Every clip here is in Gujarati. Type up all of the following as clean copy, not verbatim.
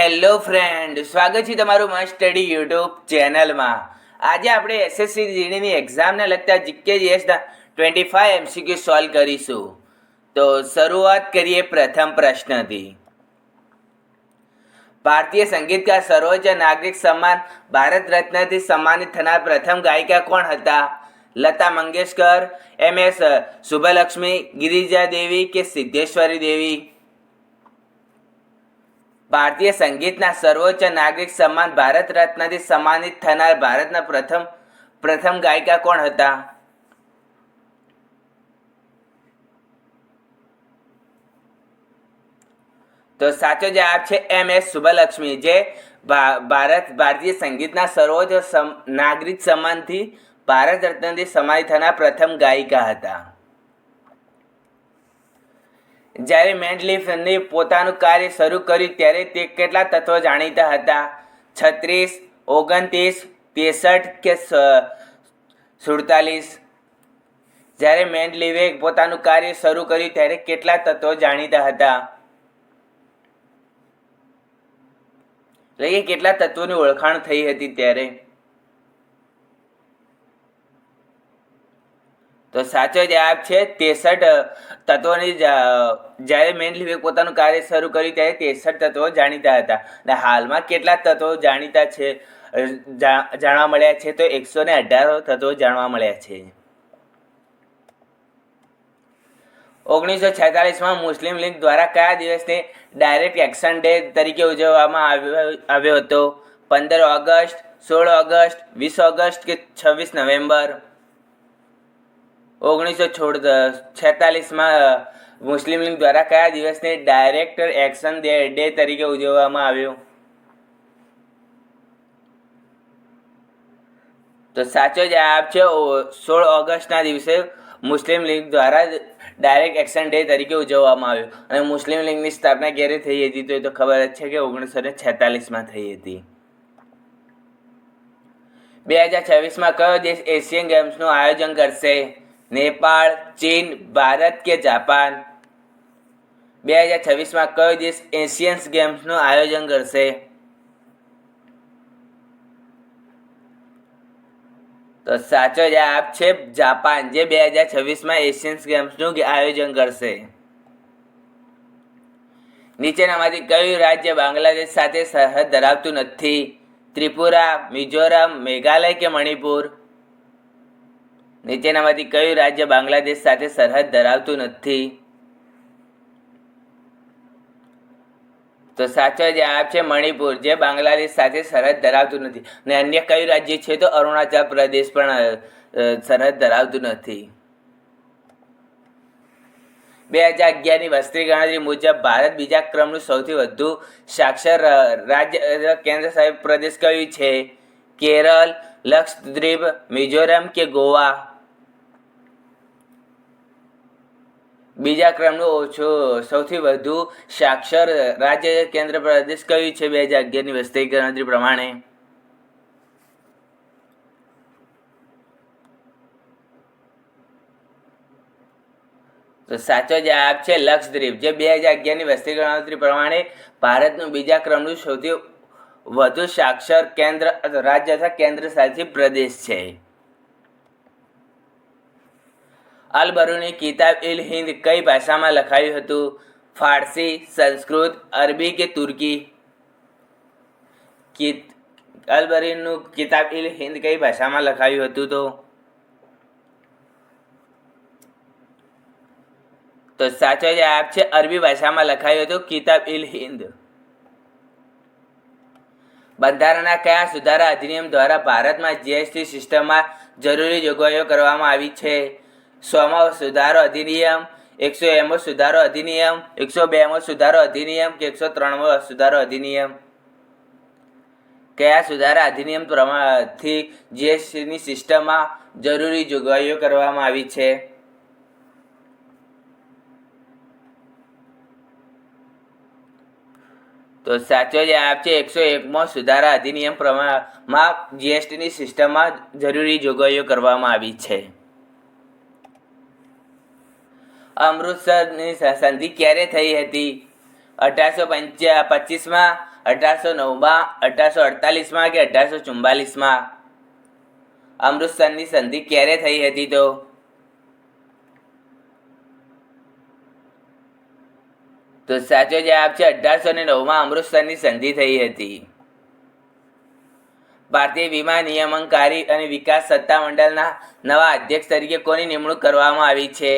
હેલો ફ્રેન્ડ, સ્વાગત છે તમારું મસ્ત સ્ટડી યુટ્યુબ ચેનલમાં. આજે આપણે એસએસસી જીડીની એક્ઝામને લગતા જીકેજીએસના 25 MCQ સોલ્વ કરીશું. તો શરૂઆત કરીએ પ્રથમ પ્રશ્નથી. ભારતીય સંગીતકાર સર્વોચ્ચ નાગરિક સન્માન ભારત રત્નથી સન્માનિત થનાર પ્રથમ ગાયિકા કોણ હતા? લતા મંગેશકર, MS સુબ્બલક્ષ્મી, ગિરિજા દેવી કે સિદ્ધેશ્વરી દેવી? ભારતીય સંગીતના સર્વોચ્ચ નાગરિક સન્માન ભારત રત્નથી સન્માનિત થનાર ભારતના પ્રથમ ગાયિકા કોણ હતા? તો સાચો જવાબ છે MS સુબ્બલક્ષ્મી, જે ભારતીય સંગીતના સર્વોચ્ચ નાગરિક સન્માનથી ભારત રત્નથી સન્માનિત થનાર પ્રથમ ગાયિકા હતા. જ્યારે મેન્ડલિફને પોતાનું કાર્ય શરૂ કર્યું ત્યારે તે કેટલા તત્વો જાણીતા હતા? 36, 29, 63 કે 47? જ્યારે મેન્ડલિફે પોતાનું કાર્ય શરૂ કર્યું ત્યારે કેટલા તત્વો જાણીતા હતા? એટલે કે કેટલા તત્વોની ઓળખાણ થઈ હતી ત્યારે? તો સાચો જવાબ છે 63 તત્વોની. જ્યારે મેન્ડલિફે પોતાનું કાર્ય શરૂ કર્યું ત્યારે 63 તત્વો જાણીતા હતા. અને હાલમાં કેટલા તત્વો જાણીતા છે જાણવા મળ્યા છે? તો 118 તત્વો જાણવા મળ્યા છે. 1946માં મુસ્લિમ લીગ દ્વારા કયા દિવસને ડાયરેક્ટ એક્શન ડે તરીકે ઉજવવામાં આવ્યો હતો? 15 ઓગસ્ટ, 16 ઓગસ્ટ, 20 ઓગસ્ટ કે 26 નવેમ્બર? 1946માં મુસ્લિમ લીગ દ્વારા કયા દિવસને ડાયરેક્ટ એક્શન ડે તરીકે ઉજવવામાં આવ્યો? તો સાચો જવાબ છે 16 ઓગસ્ટના દિવસે મુસ્લિમ લીગ દ્વારા ડાયરેક્ટ એક્શન ડે તરીકે ઉજવવામાં આવ્યો. અને મુસ્લિમ લીગની સ્થાપના ક્યારે થઈ હતી? તો એ તો ખબર જ છે કે 1946માં થઈ હતી. 2026માં કયો દેશ એશિયન ગેમ્સનું આયોજન કરશે? નેપાળ, ચીન, ભારત કે જાપાન? 2026માં કયો દેશ એશિયન ગેમ્સનું આયોજન કરશે? તો સાચો જવાબ છે જાપાન, જે 2026માં એશિયન ગેમ્સનું આયોજન કરશે. નીચેનામાંથી કયું રાજ્ય બાંગ્લાદેશ સાથે સરહદ ધરાવતું નથી? ત્રિપુરા, મિઝોરમ, મેઘાલય કે મણિપુર? નીચેનામાંથી કયું રાજ્ય બાંગ્લાદેશ સાથે સરહદ ધરાવતું નથી? તો સાચો જવાબ છે મણિપુર, જે બાંગ્લાદેશ સાથે સરહદ ધરાવતું નથી. અને અન્ય કયું રાજ્ય છે? તો અરુણાચલ પ્રદેશ પણ સરહદ ધરાવતું નથી. 2011ની વસ્તી ગણતરી મુજબ ભારત બીજા ક્રમનું સૌથી વધુ સાક્ષર રાજ્ય કેન્દ્રશાસિત પ્રદેશ કયું છે? કેરળ, લક્ષદ્વીપ, મિઝોરમ કે ગોવા? બીજા ક્રમનું સૌથી વધુ સાક્ષર રાજ્ય કેન્દ્ર પ્રદેશ કયું છે 2011ની વસ્તી ગણતરી પ્રમાણે? તો સાચો જવાબ છે લક્ષદ્વીપ, જે 2011ની વસ્તી ગણતરી પ્રમાણે ભારતનું બીજા ક્રમનું સૌથી વધુ સાક્ષર રાજ્ય અથવા કેન્દ્ર શાસિત પ્રદેશ છે. અલ બરૂની કિતાબ ઇલ હિન્દ કઈ ભાષામાં લખાયું હતું? ફારસી, સંસ્કૃત, અરબી કે તુર્કી? અલ બરૂનું કિતાબ ઇલ હિન્દ કઈ ભાષામાં લખાયું હતું? તો સાચો જવાબ છે અરબી ભાષામાં લખાયું હતું કિતાબ ઇલ હિન્દ. બંધારણના કયા સુધારા અધિનિયમ દ્વારા ભારતમાં જીએસટી સિસ્ટમમાં જરૂરી જોગવાઈઓ કરવામાં આવી છે? 100મો સુધારો અધિનિયમ, 101મો સુધારો અધિનિયમ, 102મો સુધારો અધિનિયમ કે 103મો સુધારો અધિનિયમ? કયા સુધારા અધિનિયમ થી જીએસટીની સિસ્ટમમાં જરૂરી જોગવાઈઓ કરવામાં આવી છે? તો સાચો જવાબ છે 101મો સુધારા અધિનિયમ પ્રમાણમાં જીએસટીની સિસ્ટમમાં જરૂરી જોગવાઈઓ કરવામાં આવી છે. અમૃતસરની સંધિ ક્યારે થઈ હતી? 1825માં, 1809માં, 1848માં કે 1844માં? અમૃતસરની સંધિ ક્યારે થઈ હતી? તો સાચો જવાબ છે 1809માં અમૃતસરની સંધિ થઈ હતી. ભારતીય વીમા નિયમનકારી અને વિકાસ સત્તામંડળના નવા અધ્યક્ષ તરીકે કોની નિમણૂક કરવામાં આવી છે?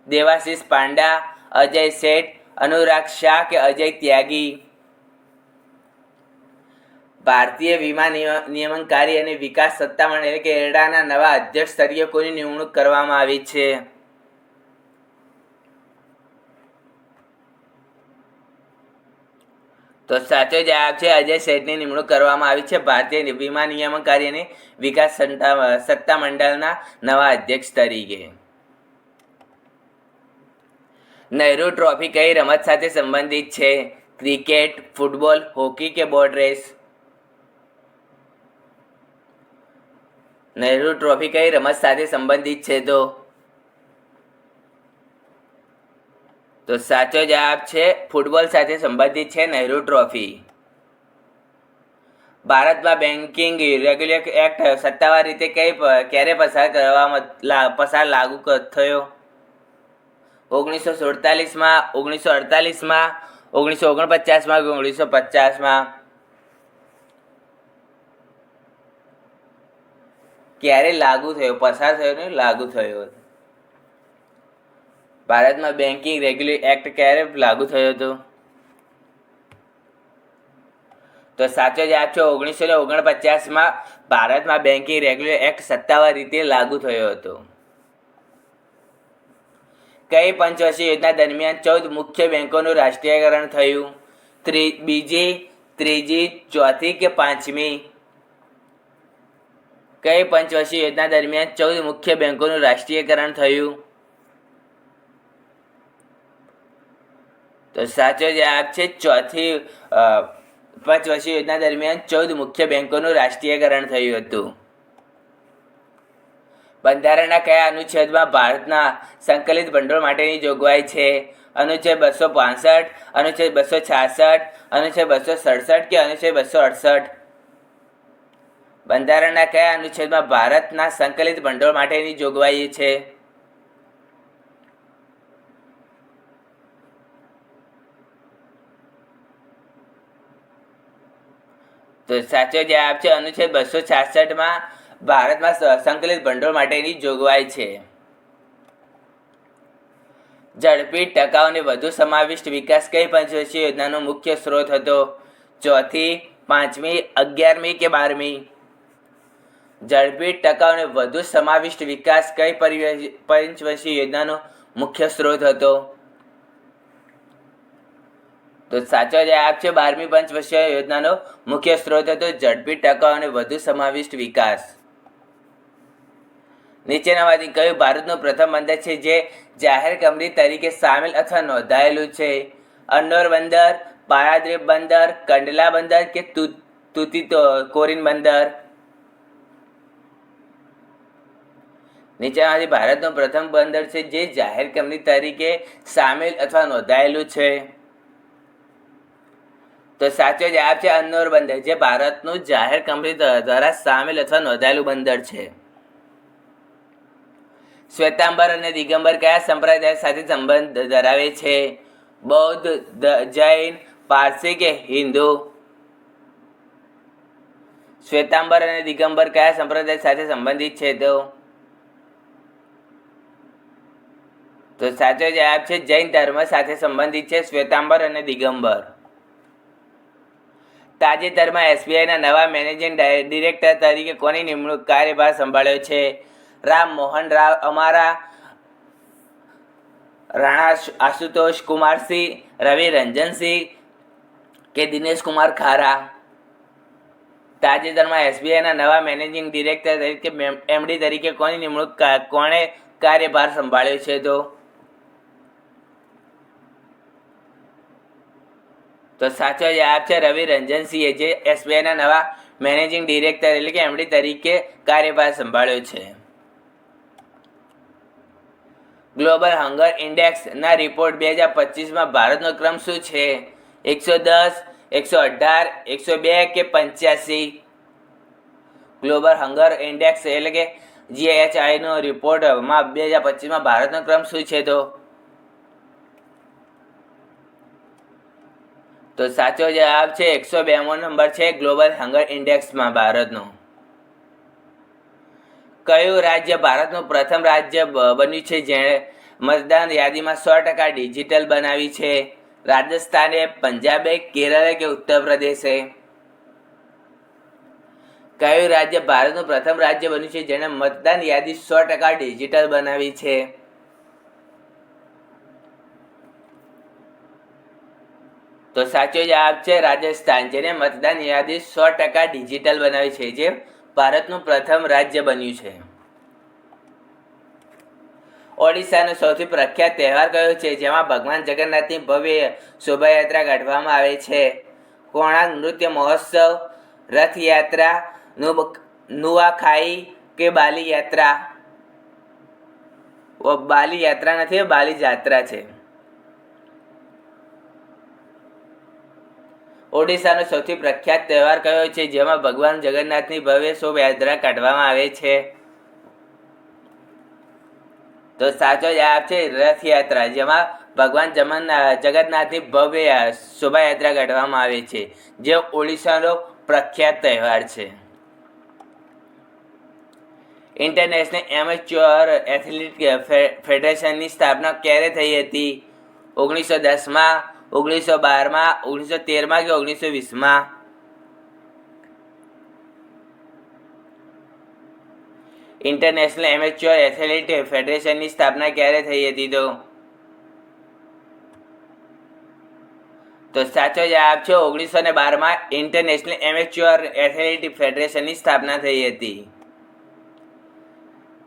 દેવાશિષ પાંડા, અજય શેઠ, અનુરાગ શાહ કે અજય ત્યાગી? ભારતીય વીમા નિયમનકારી અને વિકાસ સત્તામંડળ એટલે કે એરડાના નવા અધ્યક્ષ તરીકે કોની નિમણૂક કરવામાં આવી છે? તો સાચો જવાબ છે અજય શેઠની નિમણૂક કરવામાં આવી છે ભારતીય વીમા નિયમનકારી અને વિકાસ સત્તામંડળના નવા અધ્યક્ષ તરીકે. નહેરુ ટ્રોફી કઈ રમત સાથે સંબંધિત છે? ક્રિકેટ, ફૂટબોલ, હોકી કે બોટ રેસ? નહેરુ ટ્રોફી કઈ રમત સાથે સંબંધિત છે? તો સાચો જવાબ છે ફૂટબોલ સાથે સંબંધિત છે નહેરુ ટ્રોફી. ભારતમાં બેન્કિંગ રેગ્યુલેટરી એક્ટ સત્તાવાર રીતે ક્યારે પસાર લાગુ થયો? 1947માં, 1948માં, 1949માં કે 1950માં? ક્યારે લાગુ થયો? પસાર થયો ને લાગુ થયો. ભારતમાં બેન્કિંગ રેગ્યુલેટરી એક્ટ ક્યારે લાગુ થયો હતો? તો સાચો જવાબ છે 1949માં ભારતમાં બેન્કિંગ રેગ્યુલેટરી એક્ટ સત્તાવાર રીતે લાગુ થયો હતો. કઈ પંચવર્ષીય યોજના દરમિયાન 14 મુખ્ય બેંકોનું રાષ્ટ્રીયકરણ થયું? બીજી, ત્રીજી, ચોથી કે પાંચમી? કઈ પંચવર્ષીય યોજના દરમિયાન 14 મુખ્ય બેંકોનું રાષ્ટ્રીયકરણ થયું? તો સાચો જવાબ છે ચોથી પંચવર્ષીય યોજના દરમિયાન 14 મુખ્ય બેંકોનું રાષ્ટ્રીયકરણ થયું હતું. બંધારણના કયા અનુચ્છેદમાં ભારતના સંકલિત ભંડોળ માટેની જોગવાઈ છે? અનુચ્છેદ 265, અનુચ્છેદ 266, અનુચ્છેદ 267 કે અનુચ્છેદ 268? બંધારણના કયા અનુચ્છેદમાં ભારતના સંકલિત ભંડોળ માટેની જોગવાઈ છે? તો સાચો જવાબ છે અનુચ્છેદ 266માં ભારતમાં સંકલિત ભંડોળ માટેની જોગવાઈ છે. ઝડપી, ટકાઉ અને વધુ સમાવિષ્ટ વિકાસ કઈ પંચવર્ષીય યોજનાનો મુખ્ય સ્ત્રોત હતો? ચોથી, પાંચમી, 11મી કે 12મી? ઝડપી, ટકાઉ અને વધુ સમાવિષ્ટ વિકાસ કઈ પંચવર્ષીય યોજનાનો મુખ્ય સ્ત્રોત હતો? તો સાચો જવાબ છે 12મી પંચવર્ષીય યોજનાનો મુખ્ય સ્ત્રોત હતો ઝડપી, ટકાઉ અને વધુ સમાવિષ્ટ વિકાસ. નીચેનામાંથી કયું ભારતનું પ્રથમ બંદર છે જે જાહેર કંપની તરીકે સામેલ અથવા નોંધાયેલું છે? અન્નોર બંદર, પારાદીપ બંદર, કંડલા બંદર કે તુતીકોરીન બંદર? નીચેનામાંથી ભારતનું પ્રથમ બંદર છે જે જાહેર કંપની તરીકે સામેલ અથવા નોંધાયેલું છે? તો સાચો જવાબ છે અન્નોર બંદર, જે ભારતનું જાહેર કંપની દ્વારા સામેલ અથવા નોંધાયેલું બંદર છે. શ્વેતાંબર અને દિગંબર કયા સંપ્રદાય સાથે સંબંધ ધરાવે છે? બૌદ્ધ, જૈન, પારસી કે હિન્દુ? શ્વેતાંબર અને દિગંબર કયા સંપ્રદાય સાથે સંબંધિત છે? તો સાચો જવાબ છે જૈન ધર્મ સાથે સંબંધિત છે શ્વેતાંબર અને દિગંબર. તાજેતરમાં એસબીઆઈના નવા મેનેજિંગ ડિરેક્ટર તરીકે કોની નિમણૂક કાર્યભાર સંભાળ્યો છે? રામ મોહન રાવ અમારા, રાણા આશુતોષ કુમારસિંહ, રવિ રંજનસિંહ કે દિનેશ કુમાર ખારા? તાજેતરમાં એસબીઆઈના નવા મેનેજિંગ ડિરેક્ટર તરીકે એમડી તરીકે કોની નિમણૂક કોણે કાર્યભાર સંભાળ્યો છે? તો સાચો જવાબ છે રવિ રંજનસિંહે, જે એસબીઆઈના નવા મેનેજિંગ ડિરેક્ટર એટલે કે એમડી તરીકે કાર્યભાર સંભાળ્યો છે. ગ્લોબલ હંગર ઇન્ડેક્સના રિપોર્ટ 2025માં ભારતનો ક્રમ શું છે? 110, 118, 102 કે 85? ગ્લોબલ હંગર ઇન્ડેક્સ એટલે કે GHIનો રિપોર્ટમાં 2025માં ભારતનો ક્રમ શું છે? તો સાચો જવાબ છે 102મો નંબર છે ગ્લોબલ હંગર ઇન્ડેક્સમાં ભારતનો. કયું રાજ્ય ભારતનું પ્રથમ રાજ્ય બન્યું છે જેણે મતદાન યાદીમાં 100% ડિજિટલ બનાવી છે? રાજસ્થાને, પંજાબે, કેરળ કે ઉત્તર પ્રદેશે? કયું રાજ્ય ભારતનું પ્રથમ રાજ્ય બન્યું છે જેણે મતદાન યાદી 100% ડિજિટલ બનાવી છે? તો સાચો જવાબ છે રાજસ્થાન, જેને મતદાન યાદી 100% ડિજિટલ બનાવી છે, જે ભારતનું પ્રથમ રાજ્ય બન્યું છે. ઓડિશાનો સૌથી પ્રખ્યાત તહેવાર કયો છે જેમાં ભગવાન જગન્નાથની ભવ્ય શોભાયાત્રા કાઢવામાં આવે છે? કોણાર્ક નૃત્ય મહોત્સવ, રથયાત્રા, નુઆખાઈ કે બાલી યાત્રા? બાલી યાત્રા નથી, બાલી જાત્રા છે. ઓડિશાનો સૌથી પ્રખ્યાત તહેવાર કયો છે જેમાં ભગવાન જગન્નાથની ભવ્ય શોભાયાત્રા કાઢવામાં આવે છે? તો સાચો જવાબ છે રથયાત્રા, જેમાં ભગવાન જગન્નાથની ભવ્ય શોભાયાત્રા કાઢવામાં આવે છે, જે ઓડિશાનો પ્રખ્યાત તહેવાર છે. ઇન્ટરનેશનલ એમેચ્યોર એથ્લેટિક ફેડરેશનની સ્થાપના ક્યારે થઈ હતી? 1910માં, 1912માં, 1913માં કે 1920માં? ઇન્ટરનેશનલ એમેચ્યોર એથ્લેટિક ફેડરેશનની સ્થાપના ક્યારે થઈ હતી? તો સાચો જવાબ છે 1912માં ઇન્ટરનેશનલ એમેચ્યોર એથ્લેટિક ફેડરેશનની સ્થાપના થઈ હતી.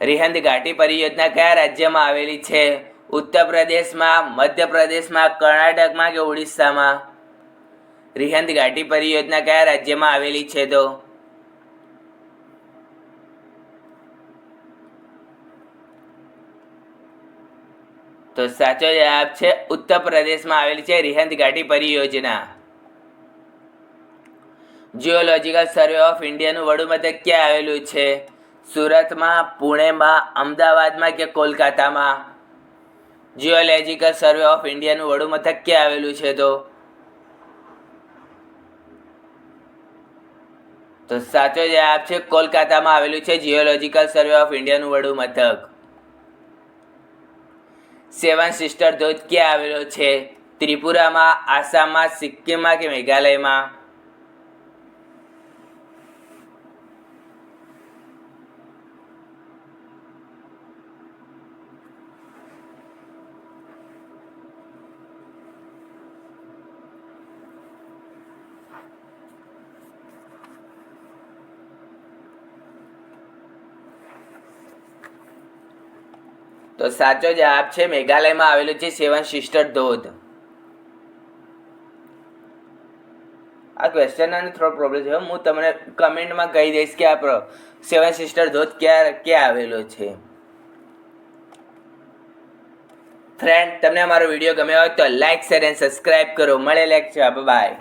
રિહંદ ઘાટી પરિયોજના કયા રાજ્યમાં આવેલી છે? ઉત્તર પ્રદેશમાં, મધ્યપ્રદેશમાં, કર્ણાટકમાં કે ઓડિશામાં? રિહંદ ઘાટી પરિયોજના કયા રાજ્યમાં આવેલી છે? તો સાચો જવાબ છે ઉત્તર પ્રદેશમાં આવેલી છે રિહંદ ઘાટી પરિયોજના. જીઓલોજિકલ સર્વે ઓફ ઇન્ડિયાનું વડુ મથક ક્યાં આવેલું છે? સુરતમાં, પુણેમાં, અમદાવાદમાં કે કોલકાતામાં? જીઓલોજિકલ સર્વે ઓફ ઇન્ડિયાનું વડુ મથક ક્યાં આવેલું છે? તો સાચો જવાબ છે કોલકાતામાં આવેલું છે જીઓલોજિકલ સર્વે ઓફ ઇન્ડિયાનું વડુ મથક. સેવન સિસ્ટર ધોધ ક્યાં આવેલો છે? ત્રિપુરામાં, આસામમાં, સિક્કિમમાં કે મેઘાલયમાં? તો સાચો જવાબ છે મેઘાલયમાં આવેલું છે સેવન સિસ્ટર ધોધ. આ ક્વેશ્ચનનો થોડો પ્રોબ્લેમ છે, હું તમને કમેન્ટમાં કહી દઈશ કે આ સેવન સિસ્ટર ધોધ ક્યાં આવેલો છે. ફ્રેન્ડ, તમને અમારો વિડીયો ગમ્યો હોય તો લાઈક, શેર અને સબસ્ક્રાઈબ કરો. મળે લેક્ચર, બાય.